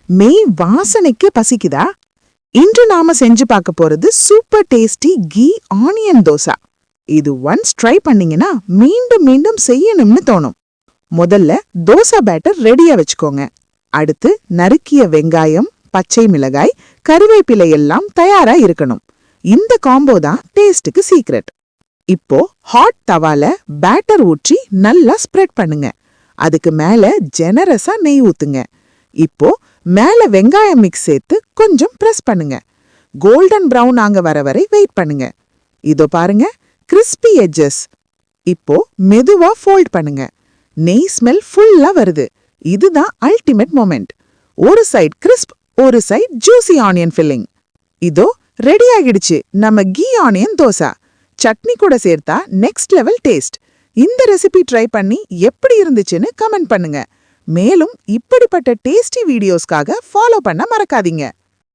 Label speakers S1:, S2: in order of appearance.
S1: மெய் வாசனைக்கு பசிக்குதா? இன்று நாம செஞ்சு பார்க்க போறது super tasty ghee onion dosa. இது ஒன்ஸ் ட்ரை பண்ணீங்கன்னா மீண்டும் மீண்டும் செய்யணும்னு தோணும். முதல்ல தோசை பேட்டர் ரெடியா வச்சுக்கோங்க. அடுத்து நறுக்கிய வெங்காயம், பச்சை மிளகாய், கறிவேப்பிலை எல்லாம் தயாரா இருக்கணும். இந்த காம்போ தான் டேஸ்டுக்கு சீக்ரெட். இப்போ ஹாட் தவால பேட்டர் ஊற்றி நல்லா ஸ்ப்ரெட் பண்ணுங்க. அதுக்கு மேல ஜெனரஸா நெய் ஊத்துங்க. இப்போ மேல வெங்காயம் மிக்ஸ் சேர்த்து கொஞ்சம் பிரஸ் பண்ணுங்க. கோல்டன் பிரவுன் ஆக வர வரை வெயிட் பண்ணுங்க. இதோ பாருங்க, கிறிஸ்பி எட்ஜஸ். இப்போ மெதுவா ஃபோல்ட் பண்ணுங்க. நெய் ஸ்மெல் ஃபுல்லா வருது. இதுதான் அல்டிமேட் மொமெண்ட். ஒரு சைடு கிறிஸ்ப், ஒரு சைடு ஜூசி ஆனியன் ஃபில்லிங். இதோ ரெடி ஆகிடுச்சு நம்ம கீ ஆனியன் தோசை. சட்னி கூட சேர்த்தா நெக்ஸ்ட் லெவல் டேஸ்ட். இந்த ரெசிபி ட்ரை பண்ணி எப்படி இருந்துச்சுன்னு கமெண்ட் பண்ணுங்க. மேலும் இப்படிப்பட்ட டேஸ்டி வீடியோஸ்க்காக ஃபாலோ பண்ண மறக்காதீங்க.